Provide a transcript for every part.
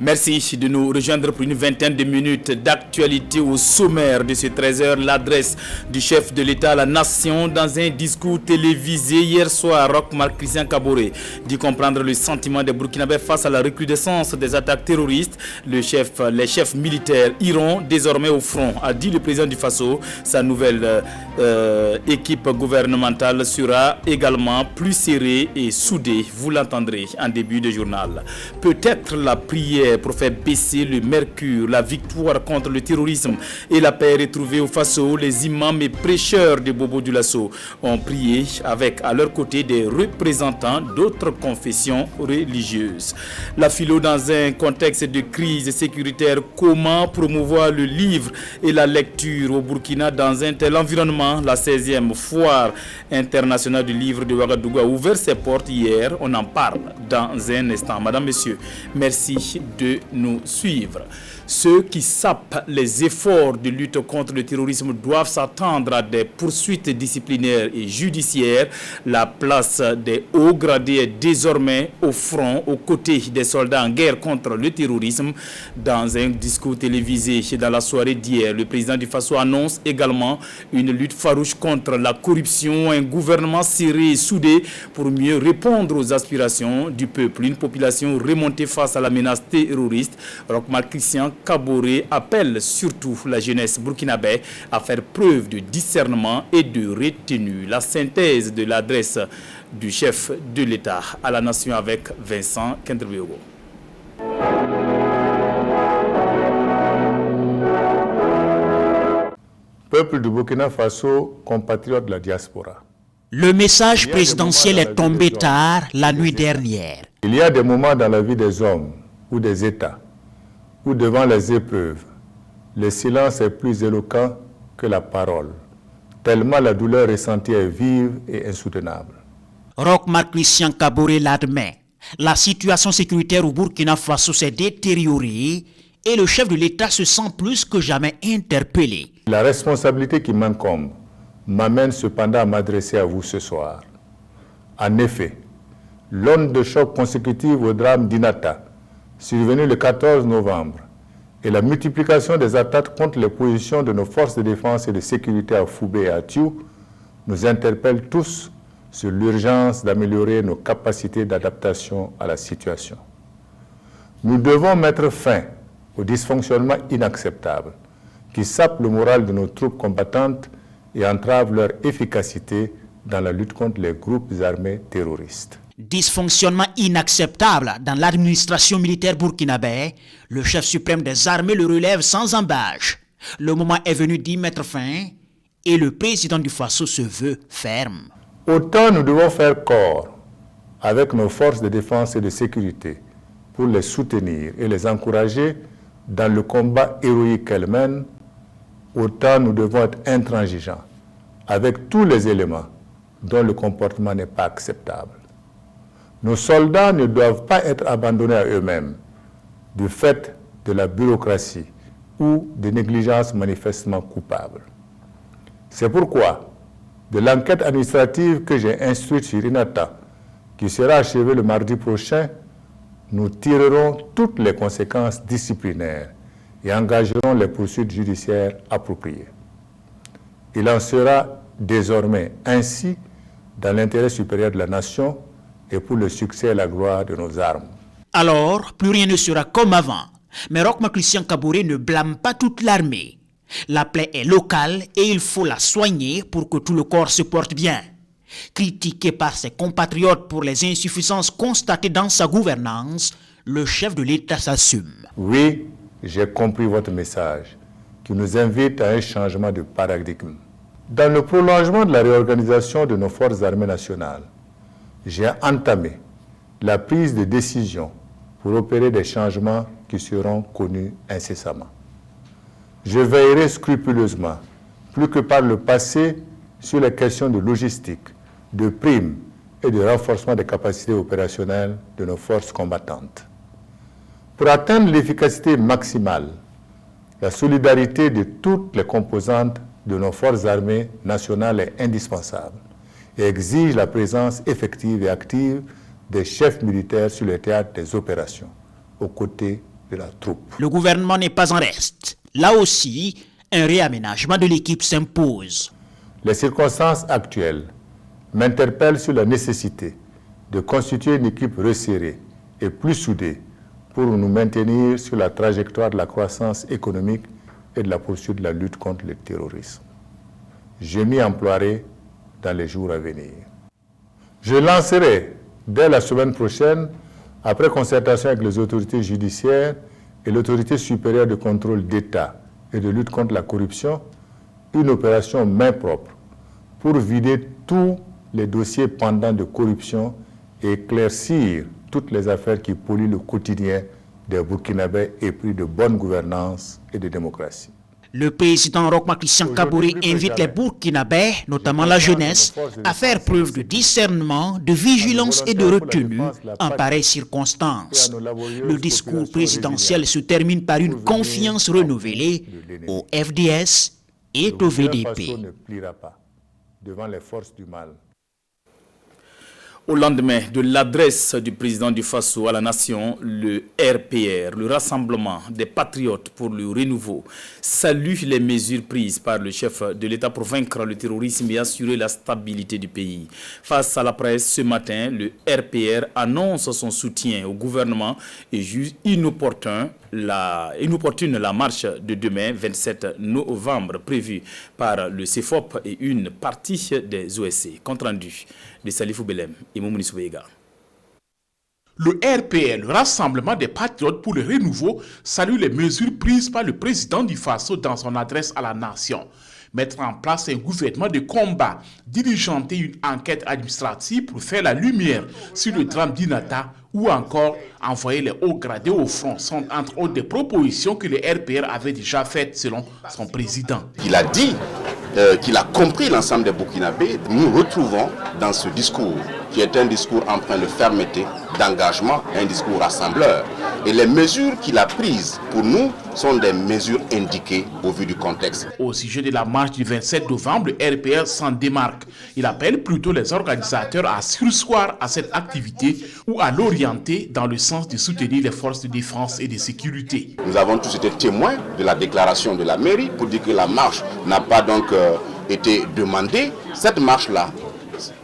Merci de nous rejoindre pour une vingtaine de minutes d'actualité au sommaire de ce 13h. L'adresse du chef de l'État à la nation dans un discours télévisé hier soir. Roch-Marc Christian Kaboré dit comprendre le sentiment des Burkinabés face à la recrudescence des attaques terroristes. Les chefs militaires iront désormais au front, a dit le président du Faso. Sa nouvelle équipe gouvernementale sera également plus serrée et soudée. Vous l'entendrez en début de journal. Peut-être la prière pour faire baisser le mercure, la victoire contre le terrorisme et la paix retrouvée au Faso. Les imams et prêcheurs de Bobo Dioulasso ont prié avec à leur côté des représentants d'autres confessions religieuses. La philo dans un contexte de crise sécuritaire, comment promouvoir le livre et la lecture au Burkina dans un tel environnement? La 16e foire internationale du livre de Ouagadougou a ouvert ses portes hier. On en parle dans un instant. Madame, Monsieur, merci de nous suivre. Ceux qui sapent les efforts de lutte contre le terrorisme doivent s'attendre à des poursuites disciplinaires et judiciaires. La place des hauts gradés est désormais au front, aux côtés des soldats en guerre contre le terrorisme. Dans un discours télévisé dans la soirée d'hier, le président du Faso annonce également une lutte farouche contre la corruption, un gouvernement serré et soudé pour mieux répondre aux aspirations du peuple. Une population remontée face à la menace terroriste. Roch-Marc Christian Kaboré appelle surtout la jeunesse burkinabé à faire preuve de discernement et de retenue. La synthèse de l'adresse du chef de l'État à la nation avec Vincent Kendribiogo. Peuple du Burkina Faso, compatriotes de la diaspora. Le message présidentiel est tombé tard la nuit dernière. Il y a des moments dans la vie des hommes ou des États où devant les épreuves, le silence est plus éloquent que la parole, tellement la douleur ressentie est vive et insoutenable. Roch-Marc Christian Kaboré l'admet. La situation sécuritaire au Burkina Faso s'est détériorée et le chef de l'État se sent plus que jamais interpellé. La responsabilité qui m'incombe m'amène cependant à m'adresser à vous ce soir. En effet, l'onde de choc consécutive au drame d'Inata, survenu le 14 novembre, et la multiplication des attaques contre les positions de nos forces de défense et de sécurité à Foubé et à Tiou nous interpellent tous sur l'urgence d'améliorer nos capacités d'adaptation à la situation. Nous devons mettre fin aux dysfonctionnements inacceptables qui sapent le moral de nos troupes combattantes et entravent leur efficacité dans la lutte contre les groupes armés terroristes. Dysfonctionnement inacceptable dans l'administration militaire burkinabé, le chef suprême des armées le relève sans embâche. Le moment est venu d'y mettre fin et le président du Faso se veut ferme. Autant nous devons faire corps avec nos forces de défense et de sécurité pour les soutenir et les encourager dans le combat héroïque qu'elles mènent, autant nous devons être intransigeants avec tous les éléments dont le comportement n'est pas acceptable. Nos soldats ne doivent pas être abandonnés à eux-mêmes du fait de la bureaucratie ou de négligences manifestement coupables. C'est pourquoi, de l'enquête administrative que j'ai instruite sur Inata, qui sera achevée le mardi prochain, nous tirerons toutes les conséquences disciplinaires et engagerons les poursuites judiciaires appropriées. Il en sera désormais ainsi dans l'intérêt supérieur de la nation et pour le succès et la gloire de nos armes. Alors, plus rien ne sera comme avant. Mais Roch-Marc Christian Kaboré ne blâme pas toute l'armée. La plaie est locale et il faut la soigner pour que tout le corps se porte bien. Critiqué par ses compatriotes pour les insuffisances constatées dans sa gouvernance, le chef de l'État s'assume. Oui, j'ai compris votre message qui nous invite à un changement de paradigme. Dans le prolongement de la réorganisation de nos forces armées nationales, j'ai entamé la prise de décision pour opérer des changements qui seront connus incessamment. Je veillerai scrupuleusement, plus que par le passé, sur les questions de logistique, de primes et de renforcement des capacités opérationnelles de nos forces combattantes. Pour atteindre l'efficacité maximale, la solidarité de toutes les composantes de nos forces armées nationales est indispensable et exige la présence effective et active des chefs militaires sur le théâtre des opérations, aux côtés de la troupe. Le gouvernement n'est pas en reste. Là aussi, un réaménagement de l'équipe s'impose. Les circonstances actuelles m'interpellent sur la nécessité de constituer une équipe resserrée et plus soudée pour nous maintenir sur la trajectoire de la croissance économique et de la poursuite de la lutte contre le terrorisme. Je m'y emploierai dans les jours à venir. Je lancerai dès la semaine prochaine, après concertation avec les autorités judiciaires et l'autorité supérieure de contrôle d'État et de lutte contre la corruption, une opération main propre pour vider tous les dossiers pendants de corruption et éclaircir toutes les affaires qui polluent le quotidien des Burkinabés épris de bonne gouvernance et de démocratie. Le président Roch-Marc Christian Kaboré invite les Burkinabés, notamment la jeunesse, à faire preuve de discernement, de vigilance et de retenue en pareilles circonstances. Le discours présidentiel se termine par une confiance renouvelée au FDS et au VDP. Ne pliera pas devant les forces du mal. Au lendemain de l'adresse du président du Faso à la nation, le RPR, le Rassemblement des Patriotes pour le Renouveau, salue les mesures prises par le chef de l'État pour vaincre le terrorisme et assurer la stabilité du pays. Face à la presse, ce matin, le RPR annonce son soutien au gouvernement et juge inopportune la marche de demain, 27 novembre, prévue par le CEFOP et une partie des OSC. Compte rendu de Salifou Belem et Moumouni Soubega. Le RPR, le Rassemblement des Patriotes pour le Renouveau, salue les mesures prises par le président du Faso dans son adresse à la nation. Mettre en place un gouvernement de combat, diligenter une enquête administrative pour faire la lumière sur le drame d'Inata ou encore envoyer les hauts gradés au front sont entre autres des propositions que le RPR avait déjà faites selon son président. Il a dit qu'il a compris l'ensemble des Burkinabés. Nous retrouvons dans ce discours, qui est un discours empreint de fermeté, d'engagement, un discours rassembleur. Et les mesures qu'il a prises pour nous sont des mesures indiquées au vu du contexte. Au sujet de la marche du 27 novembre, le RPR s'en démarque. Il appelle plutôt les organisateurs à surseoir à cette activité ou à l'orienter dans le sens de soutenir les forces de défense et de sécurité. Nous avons tous été témoins de la déclaration de la mairie pour dire que la marche n'a pas donc été demandée. Cette marche-là,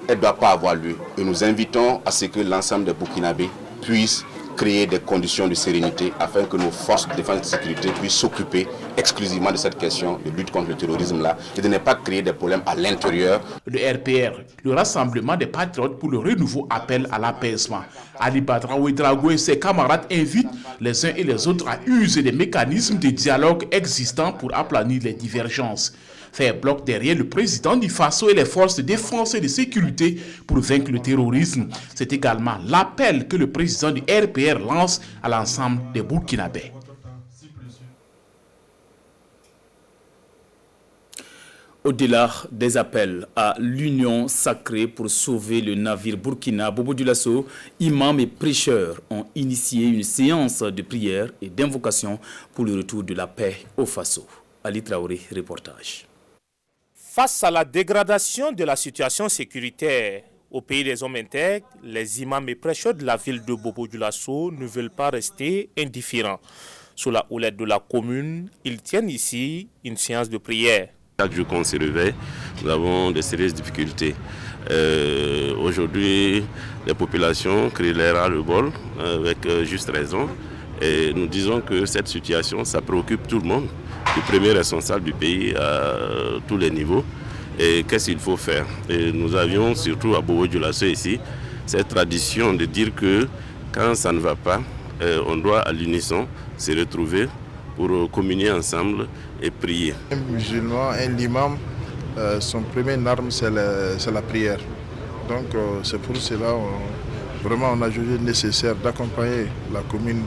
elle ne doit pas avoir lieu. Et nous invitons à ce que l'ensemble des Burkinabés puissent créer des conditions de sérénité afin que nos forces de défense et de sécurité puissent s'occuper exclusivement de cette question de lutte contre le terrorisme-là et de ne pas créer des problèmes à l'intérieur. Le RPR, le Rassemblement des Patriotes pour le Renouveau, appelle à l'apaisement. Ali Badra Ouedraogo et ses camarades invitent les uns et les autres à user des mécanismes de dialogue existants pour aplanir les divergences. Faire bloc derrière le président du Faso et les forces de défense et de sécurité pour vaincre le terrorisme. C'est également l'appel que le président du RPR lance à l'ensemble des Burkinabés. Au-delà des appels à l'union sacrée pour sauver le navire Burkina, Bobo Dioulasso, imams et prêcheurs ont initié une séance de prière et d'invocation pour le retour de la paix au Faso. Ali Traoré, reportage. Face à la dégradation de la situation sécuritaire au pays des hommes intègres, les imams et prêcheurs de la ville de Bobo Dioulasso ne veulent pas rester indifférents. Sous la houlette de la commune, ils tiennent ici une séance de prière. Chaque jour qu'on se réveille, nous avons de sérieuses difficultés. Aujourd'hui, les populations crient l'air à le bol avec juste raison. Et nous disons que cette situation, ça préoccupe tout le monde, le premier responsable du pays à tous les niveaux. Et qu'est-ce qu'il faut faire? Et nous avions surtout à Bobo Dioulasso ici cette tradition de dire que quand ça ne va pas, on doit à l'unisson se retrouver pour communier ensemble et prier. Un musulman, un imam, son premier arme c'est la prière. Donc c'est pour cela vraiment on a jugé nécessaire d'accompagner la commune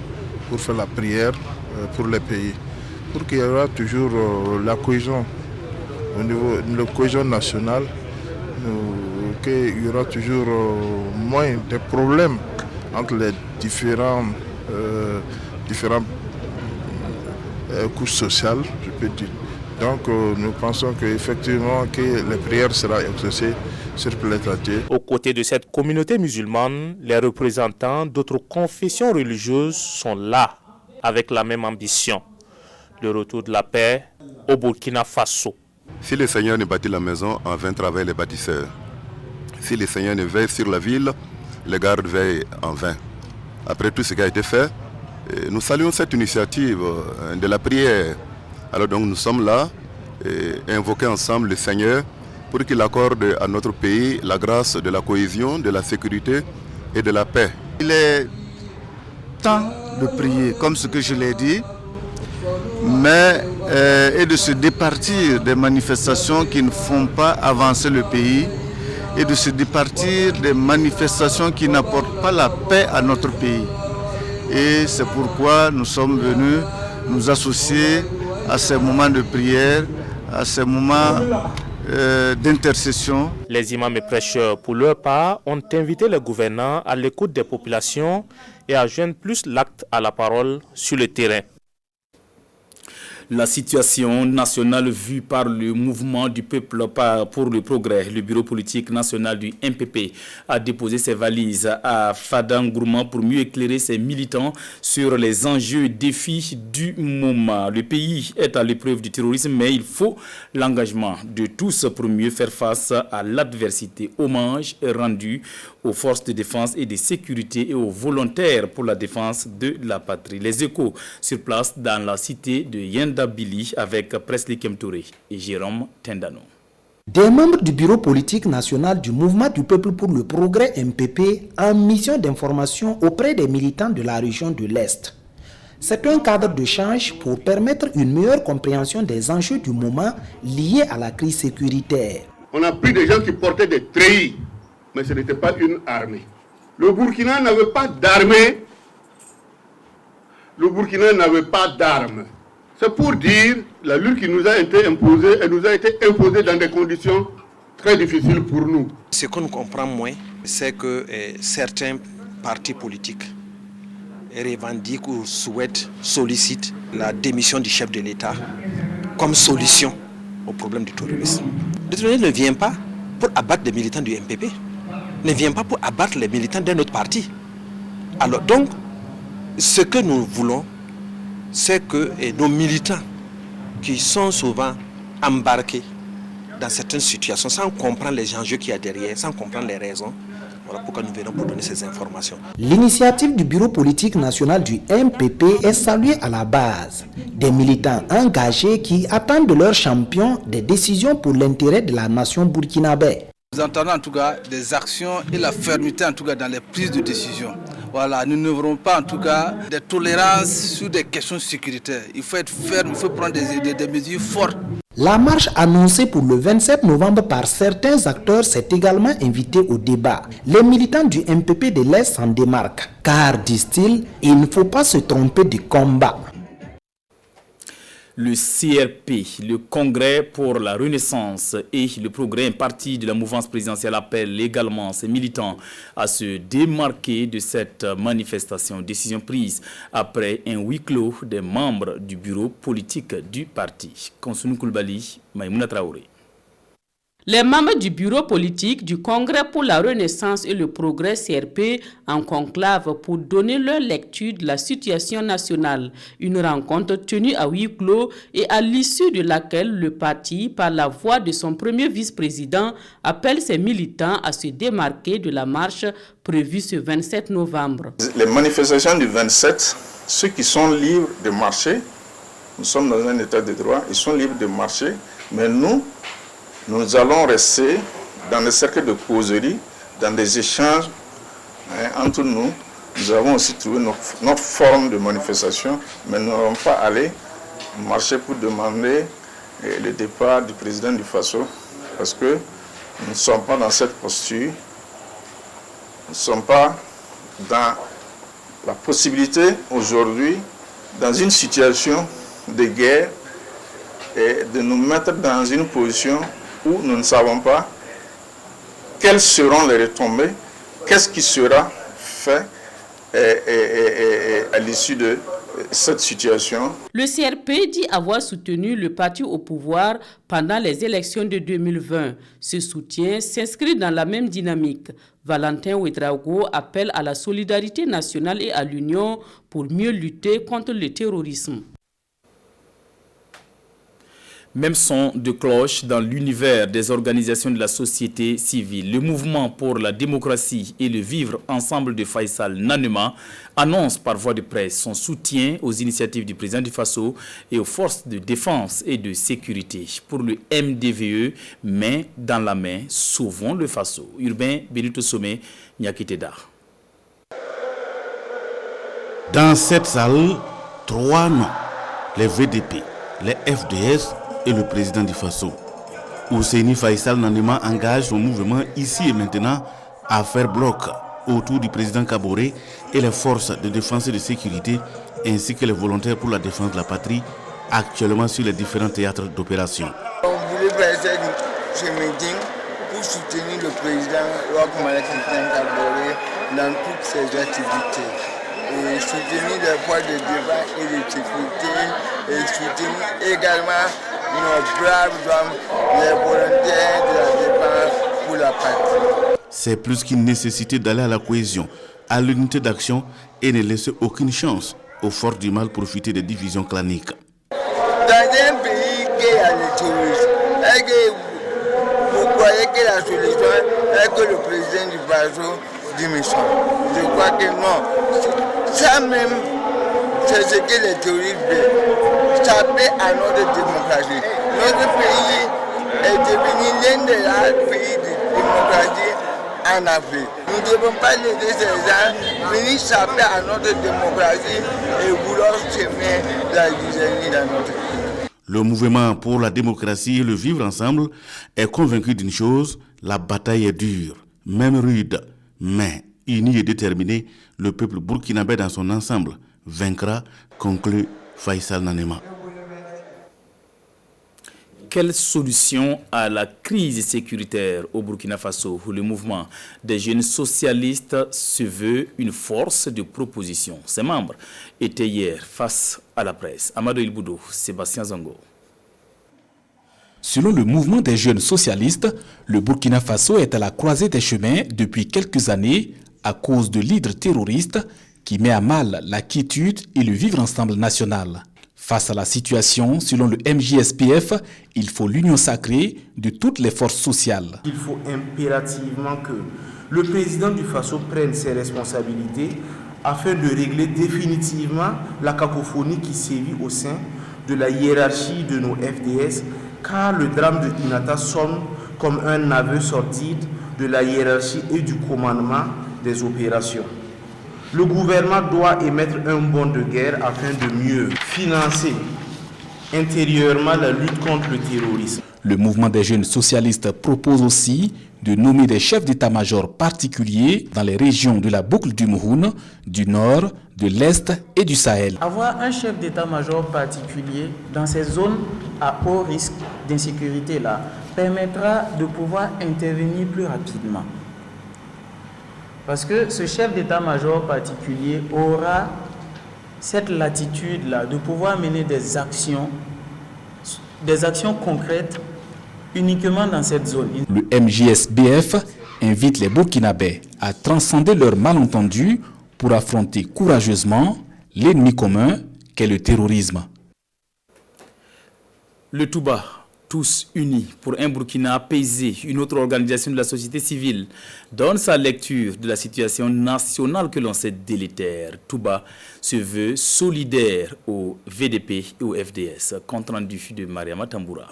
pour faire la prière pour le pays. Pour qu'il y aura toujours la cohésion au niveau de la cohésion nationale, qu'il y aura toujours moins de problèmes entre les différentes couches sociales, je peux dire. Donc nous pensons qu'effectivement que les prières seront exaucées sur plateau. Aux côtés de cette communauté musulmane, les représentants d'autres confessions religieuses sont là avec la même ambition, le retour de la paix au Burkina Faso. Si le Seigneur ne bâtit la maison, en vain travaillent les bâtisseurs. Si le Seigneur ne veille sur la ville, les gardes veillent en vain. Après tout ce qui a été fait, nous saluons cette initiative de la prière. Alors donc nous sommes là et invoquer ensemble le Seigneur pour qu'il accorde à notre pays la grâce de la cohésion, de la sécurité et de la paix. Il est temps de prier, comme ce que je l'ai dit, mais et de se départir des manifestations qui ne font pas avancer le pays et de se départir des manifestations qui n'apportent pas la paix à notre pays. Et c'est pourquoi nous sommes venus nous associer à ces moments de prière, à ces moments d'intercession. Les imams et prêcheurs, pour leur part, ont invité les gouvernants à l'écoute des populations et à joindre plus l'acte à la parole sur le terrain. La situation nationale vue par le mouvement du peuple pour le progrès, le bureau politique national du MPP, a déposé ses valises à Fadangourma pour mieux éclairer ses militants sur les enjeux et défis du moment. Le pays est à l'épreuve du terrorisme, mais il faut l'engagement de tous pour mieux faire face à l'adversité. Hommage rendu aux forces de défense et de sécurité et aux volontaires pour la défense de la patrie. Les échos sur place dans la cité de Yendabili avec Presley Kemtouré et Jérôme Tendano. Des membres du bureau politique national du mouvement du peuple pour le progrès MPP en mission d'information auprès des militants de la région de l'Est. C'est un cadre d'échange pour permettre une meilleure compréhension des enjeux du moment liés à la crise sécuritaire. On a pris des gens qui portaient des treillis, mais ce n'était pas une armée. Le Burkina n'avait pas d'armée. Le Burkina n'avait pas d'armes. C'est pour dire la lutte qui nous a été imposée, elle nous a été imposée dans des conditions très difficiles pour nous. Ce qu'on comprend moins, c'est que certains partis politiques revendiquent ou souhaitent, sollicitent la démission du chef de l'État comme solution au problème du terrorisme. Le terrorisme ne vient pas pour abattre les militants du MPP, ne vient pas pour abattre les militants d'un autre parti. Alors donc, ce que nous voulons, c'est que nos militants qui sont souvent embarqués dans certaines situations sans comprendre les enjeux qu'il y a derrière, sans comprendre les raisons, voilà pourquoi nous venons pour donner ces informations. L'initiative du bureau politique national du MPP est saluée à la base. Des militants engagés qui attendent de leurs champions des décisions pour l'intérêt de la nation burkinabé. Nous entendons en tout cas des actions et la fermeté en tout cas dans les prises de décision. Voilà, nous ne verrons pas en tout cas des tolérances sur des questions sécuritaires. Il faut être ferme, il faut prendre des mesures fortes. La marche annoncée pour le 27 novembre par certains acteurs s'est également invitée au débat. Les militants du MPP de l'Est s'en démarquent, car, disent-ils, il ne faut pas se tromper du combat. Le CRP, le Congrès pour la Renaissance et le Progrès, un parti de la mouvance présidentielle, appelle également ses militants à se démarquer de cette manifestation. Décision prise après un huis clos des membres du bureau politique du parti. Konsounou Koulibaly, Maïmouna Traoré. Les membres du bureau politique du Congrès pour la Renaissance et le Progrès CRP en conclave pour donner leur lecture de la situation nationale. Une rencontre tenue à huis clos et à l'issue de laquelle le parti, par la voix de son premier vice-président, appelle ses militants à se démarquer de la marche prévue ce 27 novembre. Les manifestations du 27, ceux qui sont libres de marcher, nous sommes dans un état de droit, ils sont libres de marcher, mais nous allons rester dans les cercles de causerie, dans des échanges entre nous. Nous avons aussi trouvé notre forme de manifestation, mais nous n'allons pas aller marcher pour demander le départ du président du Faso, parce que nous ne sommes pas dans cette posture, nous ne sommes pas dans la possibilité aujourd'hui, dans une situation de guerre, et de nous mettre dans une position où nous ne savons pas quelles seront les retombées, qu'est-ce qui sera fait à l'issue de cette situation. Le CRP dit avoir soutenu le parti au pouvoir pendant les élections de 2020. Ce soutien s'inscrit dans la même dynamique. Valentin Ouedraogo appelle à la solidarité nationale et à l'union pour mieux lutter contre le terrorisme. Même son de cloche dans l'univers des organisations de la société civile. Le mouvement pour la démocratie et le vivre ensemble de Faisal Nanema annonce par voie de presse son soutien aux initiatives du président du Faso et aux forces de défense et de sécurité. Pour le MDVE, main dans la main, sauvons le Faso. Urbain Benito Somé, Nyakiteda. Dans cette salle, 3 noms, les VDP, les FDS et le président du Faso. Ousseini Faisal Nanema engage son mouvement ici et maintenant à faire bloc autour du président Kaboré et les forces de défense et de sécurité ainsi que les volontaires pour la défense de la patrie actuellement sur les différents théâtres d'opération. On voulait faire ce meeting pour soutenir le président Kaboré dans toutes ses activités. Et soutenir les forces de défense et de sécurité et soutenir également nos braves hommes, les volontaires de la défense pour la patrie. C'est plus qu'une nécessité d'aller à la cohésion, à l'unité d'action et ne laisser aucune chance aux forces du mal profiter des divisions claniques. Dans un pays qui a le terrorisme, est-ce que vous croyez que la solution est que le président du Faso démissionne? Je crois que non. Ça même, c'est ce que les terroristes veulent. Ça plaît à notre démocratie. Notre pays est devenu l'un des rares pays de démocratie en Afrique. Nous ne devons pas laisser ces gens venir saper à notre démocratie et vouloir semer la zizanie dans notre pays. Le mouvement pour la démocratie et le vivre ensemble est convaincu d'une chose, la bataille est dure, même rude, mais uni et déterminé, le peuple burkinabé dans son ensemble vaincra, conclut Faisal Nanema. Quelle solution à la crise sécuritaire au Burkina Faso où le mouvement des jeunes socialistes se veut une force de proposition? Ses membres étaient hier face à la presse. Amadou Ilboudou, Sébastien Zongo. Selon le mouvement des jeunes socialistes, le Burkina Faso est à la croisée des chemins depuis quelques années à cause de l'hydre terroriste qui met à mal la quiétude et le vivre ensemble national. Face à la situation, selon le MJSPF, il faut l'union sacrée de toutes les forces sociales. Il faut impérativement que le président du Faso prenne ses responsabilités afin de régler définitivement la cacophonie qui sévit au sein de la hiérarchie de nos FDS, car le drame de Inata sonne comme un aveu sordide de la hiérarchie et du commandement des opérations. Le gouvernement doit émettre un bond de guerre afin de mieux financer intérieurement la lutte contre le terrorisme. Le mouvement des jeunes socialistes propose aussi de nommer des chefs d'état-major particuliers dans les régions de la boucle du Mouhoun, du Nord, de l'Est et du Sahel. Avoir un chef d'état-major particulier dans ces zones à haut risque d'insécurité-là permettra de pouvoir intervenir plus rapidement. Parce que ce chef d'état-major particulier aura cette latitude-là de pouvoir mener des actions concrètes uniquement dans cette zone. Le MJSBF invite les Burkinabés à transcender leurs malentendus pour affronter courageusement l'ennemi commun qu'est le terrorisme. Le Touba, tous unis pour un Burkina apaisé, une autre organisation de la société civile, donne sa lecture de la situation nationale que l'on sait délétère. Touba se veut solidaire au VDP et au FDS. Compte rendu de Mariama Tamboura.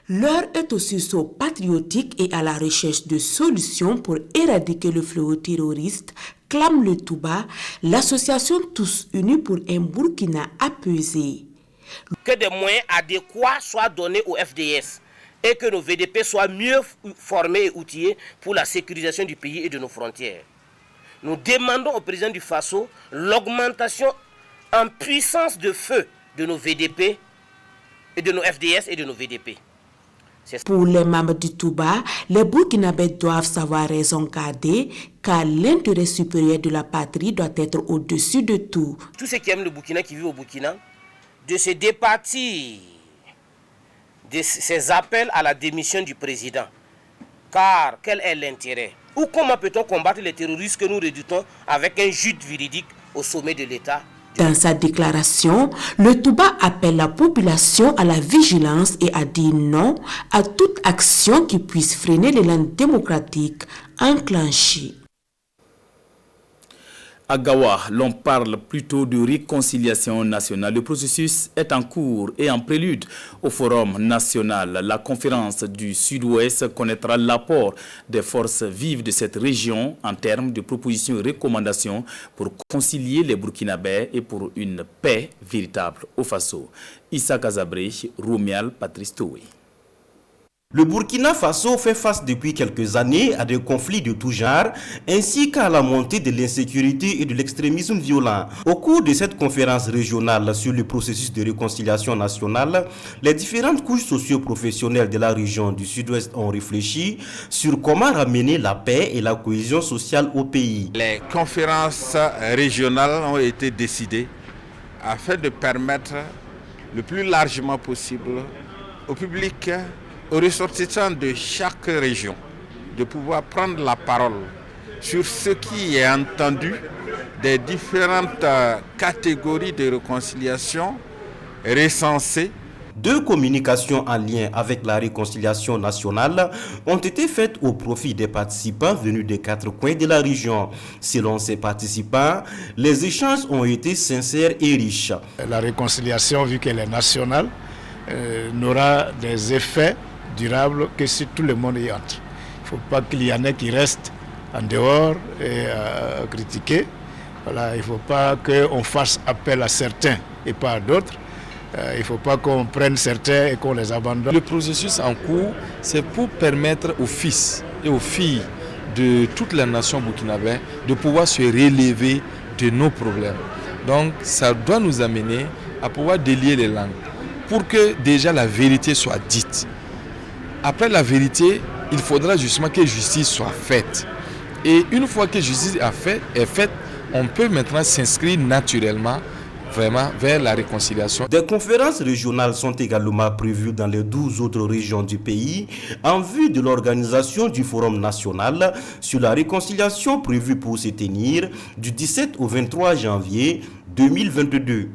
L'heure est au sursaut patriotique et à la recherche de solutions pour éradiquer le fléau terroriste, clame le Touba, l'association Tous Unis pour un Burkina apaisé. Que des moyens adéquats soient donnés au FDS et que nos VDP soient mieux formés et outillés pour la sécurisation du pays et de nos frontières. Nous demandons au président du Faso l'augmentation en puissance de feu de nos VDP et de nos FDS et de nos VDP. Pour les membres du Touba, les Burkinabés doivent savoir raison garder car l'intérêt supérieur de la patrie doit être au-dessus de tout. Tous ceux qui aiment le Burkina, qui vivent au Burkina, de se départir de ces appels à la démission du président. Car quel est l'intérêt? Ou comment peut-on combattre les terroristes que nous redoutons avec un juge véridique au sommet de l'État? Dans sa déclaration, le Touba appelle la population à la vigilance et a dit non à toute action qui puisse freiner l'élan démocratique enclenché. À Gawa, l'on parle plutôt de réconciliation nationale. Le processus est en cours et en prélude au Forum national. La conférence du Sud-Ouest connaîtra l'apport des forces vives de cette région en termes de propositions et recommandations pour concilier les Burkinabés et pour une paix véritable au Faso. Issa Kazabré, Roumial, Patrice Toué. Le Burkina Faso fait face depuis quelques années à des conflits de tout genre, ainsi qu'à la montée de l'insécurité et de l'extrémisme violent. Au cours de cette conférence régionale sur le processus de réconciliation nationale, les différentes couches socio-professionnelles de la région du Sud-Ouest ont réfléchi sur comment ramener la paix et la cohésion sociale au pays. Les conférences régionales ont été décidées afin de permettre le plus largement possible au public, aux ressortissants de chaque région, de pouvoir prendre la parole sur ce qui est entendu des différentes catégories de réconciliation recensées. 2 communications en lien avec la réconciliation nationale ont été faites au profit des participants venus des 4 coins de la région. Selon ces participants, les échanges ont été sincères et riches. La réconciliation, vu qu'elle est nationale, n'aura des effets durable que si tout le monde y entre. Il ne faut pas qu'il y en ait qui restent en dehors et critiquer. Voilà, il ne faut pas qu'on fasse appel à certains et pas à d'autres. Il ne faut pas qu'on prenne certains et qu'on les abandonne. Le processus en cours, c'est pour permettre aux fils et aux filles de toute la nation burkinabé de pouvoir se relever de nos problèmes. Donc ça doit nous amener à pouvoir délier les langues pour que déjà la vérité soit dite. Après la vérité, il faudra justement que justice soit faite. Et une fois que justice est faite, on peut maintenant s'inscrire naturellement vraiment vers la réconciliation. Des conférences régionales sont également prévues dans les 12 autres régions du pays en vue de l'organisation du Forum national sur la réconciliation prévu pour se tenir du 17 au 23 janvier 2022.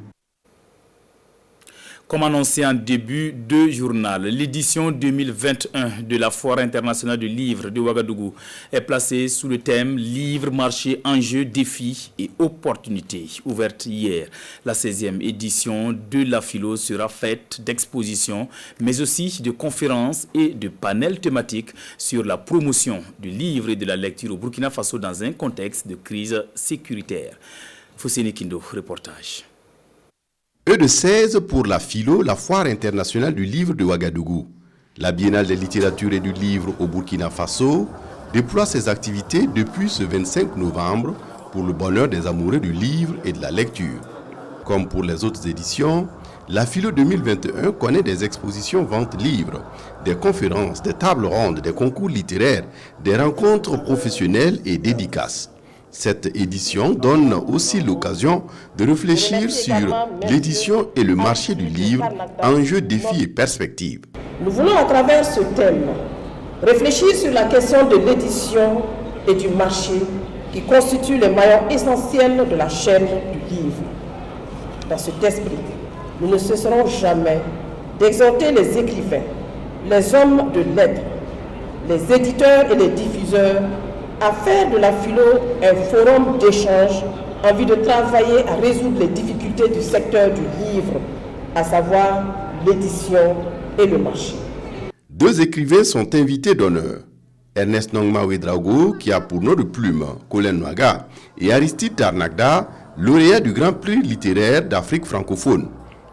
Comme annoncé en début de journal, l'édition 2021 de la Foire internationale du livre de Ouagadougou est placée sous le thème Livre, marché, enjeux, défis et opportunités. Ouverte hier, la 16e édition de la Philo sera faite d'expositions, mais aussi de conférences et de panels thématiques sur la promotion du livre et de la lecture au Burkina Faso dans un contexte de crise sécuritaire. Fousseni Kindo, reportage. E16 pour la Philo, la Foire internationale du livre de Ouagadougou. La Biennale de littérature et du livre au Burkina Faso déploie ses activités depuis ce 25 novembre pour le bonheur des amoureux du livre et de la lecture. Comme pour les autres éditions, la Philo 2021 connaît des expositions vente livres, des conférences, des tables rondes, des concours littéraires, des rencontres professionnelles et dédicaces. Cette édition donne aussi l'occasion de réfléchir sur l'édition et le marché du livre, enjeux, défis et perspectives. Nous voulons à travers ce thème réfléchir sur la question de l'édition et du marché qui constituent les maillons essentiels de la chaîne du livre. Dans cet esprit, nous ne cesserons jamais d'exhorter les écrivains, les hommes de lettres, les éditeurs et les diffuseurs à faire de la Philo un forum d'échange en vue de travailler à résoudre les difficultés du secteur du livre, à savoir l'édition et le marché. 2 écrivains sont invités d'honneur. Ernest Nongma Ouedraogo, qui a pour nom de plume Colin Noaga, et Aristide Tarnagda, lauréat du Grand Prix littéraire d'Afrique francophone.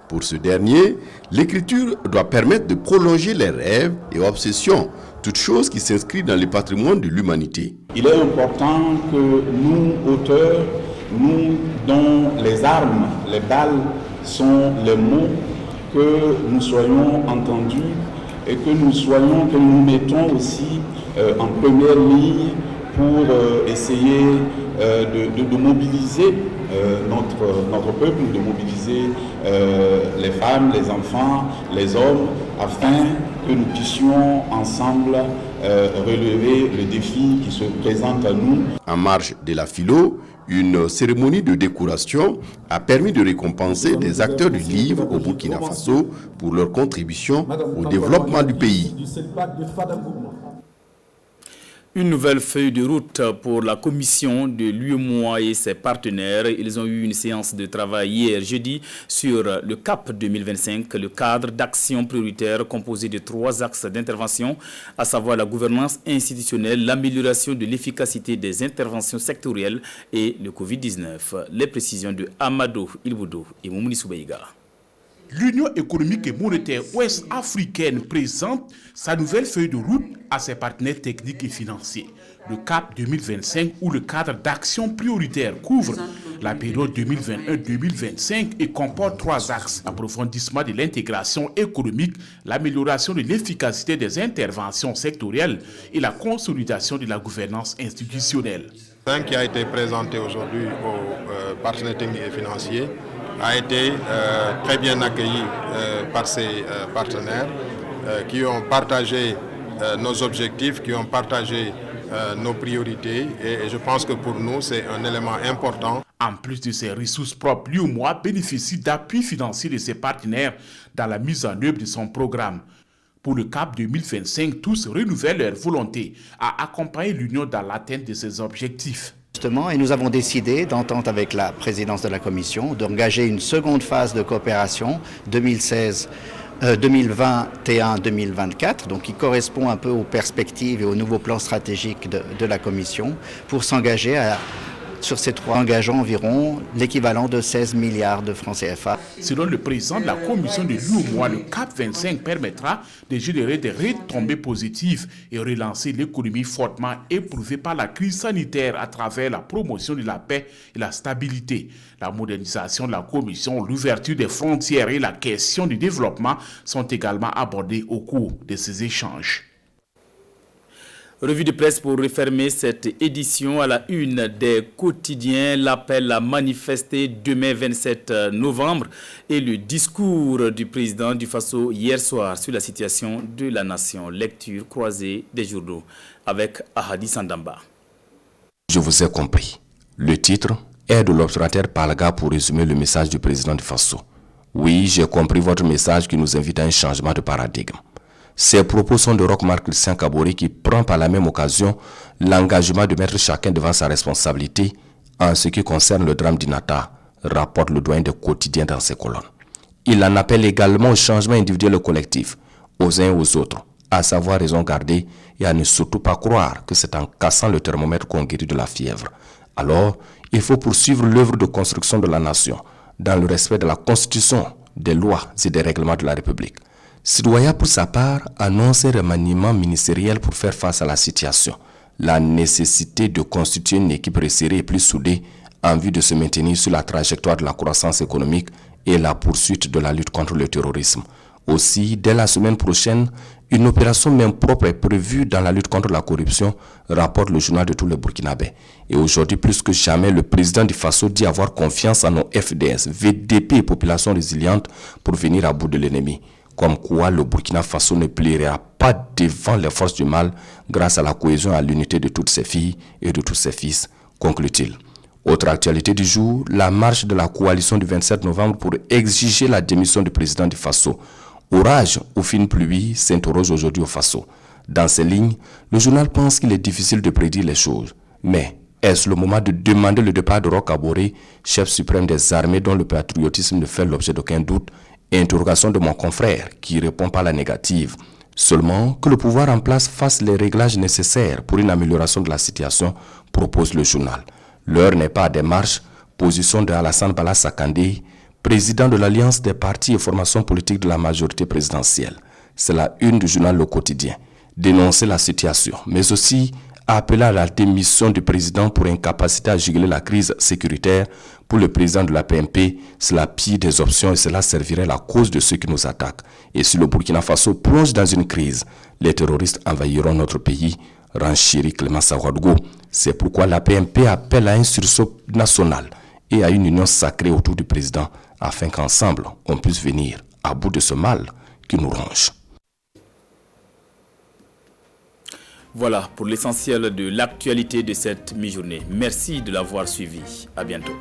Pour ce dernier, l'écriture doit permettre de prolonger les rêves et obsessions, toute chose qui s'inscrit dans le patrimoine de l'humanité. Il est important que nous, auteurs, nous dont les armes, les balles sont les mots, que nous soyons entendus et que nous mettons aussi en première ligne pour essayer de mobiliser notre peuple, de mobiliser les femmes, les enfants, les hommes, afin que nous puissions ensemble relever le défi qui se présente à nous. En marge de la philo, une cérémonie de décoration a permis de récompenser des acteurs du livre au Burkina Faso pour leur contribution au développement du pays. Une nouvelle feuille de route pour la commission de l'UEMOA et ses partenaires. Ils ont eu une séance de travail hier jeudi sur le CAP 2025, le cadre d'action prioritaire composé de 3 axes d'intervention, à savoir la gouvernance institutionnelle, l'amélioration de l'efficacité des interventions sectorielles et le Covid-19. Les précisions de Amadou Ilboudou et Moumouni Soubaïga. L'Union économique et monétaire ouest-africaine présente sa nouvelle feuille de route à ses partenaires techniques et financiers. Le CAP 2025 ou le cadre d'action prioritaire couvre la période 2021-2025 et comporte 3 axes. L'approfondissement de l'intégration économique, l'amélioration de l'efficacité des interventions sectorielles et la consolidation de la gouvernance institutionnelle. Qui a été présenté aujourd'hui aux partenaires techniques et financiers a été très bien accueilli par ces partenaires qui ont partagé nos objectifs, qui ont partagé nos priorités et je pense que pour nous c'est un élément important. En plus de ses ressources propres, l'UEMOA bénéficie d'appui financier de ses partenaires dans la mise en œuvre de son programme. Pour le CAP 2025, tous renouvellent leur volonté à accompagner l'Union dans l'atteinte de ses objectifs. Justement, et nous avons décidé, d'entente avec la présidence de la Commission, d'engager une seconde phase de coopération 2021-2024, donc qui correspond un peu aux perspectives et au nouveau plan stratégique de la Commission, pour s'engager sur ces 3 engageants environ l'équivalent de 16 milliards de francs CFA. Selon le président de la commission de l'UEMOA, le CAP 25 permettra de générer des retombées positives et relancer l'économie fortement éprouvée par la crise sanitaire à travers la promotion de la paix et la stabilité. La modernisation de la commission, l'ouverture des frontières et la question du développement sont également abordées au cours de ces échanges. Revue de presse pour refermer cette édition à la une des quotidiens. L'appel à manifester demain 27 novembre et le discours du président du Faso hier soir sur la situation de la nation. Lecture croisée des journaux avec Ahadi Sandamba. Je vous ai compris. Le titre est de l'observateur Palga pour résumer le message du président du Faso. Oui, j'ai compris votre message qui nous invite à un changement de paradigme. Ces propos sont de Roch-Marc Christian Kaboré qui prend par la même occasion l'engagement de mettre chacun devant sa responsabilité en ce qui concerne le drame d'Inata, rapporte le doyen des quotidiens dans ses colonnes. Il en appelle également au changement individuel et collectif, aux uns et aux autres, à savoir raison garder et à ne surtout pas croire que c'est en cassant le thermomètre qu'on guérit de la fièvre. Alors, il faut poursuivre l'œuvre de construction de la nation, dans le respect de la Constitution, des lois et des règlements de la République. Sidoya, pour sa part, annonce un remaniement ministériel pour faire face à la situation. La nécessité de constituer une équipe resserrée et plus soudée en vue de se maintenir sur la trajectoire de la croissance économique et la poursuite de la lutte contre le terrorisme. Aussi, dès la semaine prochaine, une opération main propre est prévue dans la lutte contre la corruption, rapporte le journal de tous les Burkinabés. Et aujourd'hui, plus que jamais, le président du Faso dit avoir confiance en nos FDS, VDP et population résiliente pour venir à bout de l'ennemi. Comme quoi le Burkina Faso ne pliera pas devant les forces du mal grâce à la cohésion et à l'unité de toutes ses filles et de tous ses fils, conclut-il. Autre actualité du jour, la marche de la coalition du 27 novembre pour exiger la démission du président du Faso. Orage ou fine pluie s'interroge aujourd'hui au Faso. Dans ces lignes, le journal pense qu'il est difficile de prédire les choses. Mais est-ce le moment de demander le départ de Roch Kaboré, chef suprême des armées dont le patriotisme ne fait l'objet d'aucun doute? Interrogation de mon confrère qui répond par la négative. Seulement que le pouvoir en place fasse les réglages nécessaires pour une amélioration de la situation, propose le journal. L'heure n'est pas à des marches. Position de Alassane Bala Sakandé, président de l'Alliance des partis et formations politiques de la majorité présidentielle. C'est la une du journal Le Quotidien. Dénoncer la situation, mais aussi appeler à la démission du président pour incapacité à juguler la crise sécuritaire. Pour le président de la PMP, c'est la pire des options et cela servirait à la cause de ceux qui nous attaquent. Et si le Burkina Faso plonge dans une crise, les terroristes envahiront notre pays, renchérit Clément Ouagadougou. C'est pourquoi la PMP appelle à un sursaut national et à une union sacrée autour du président afin qu'ensemble, on puisse venir à bout de ce mal qui nous ronge. Voilà pour l'essentiel de l'actualité de cette mi-journée. Merci de l'avoir suivi. À bientôt.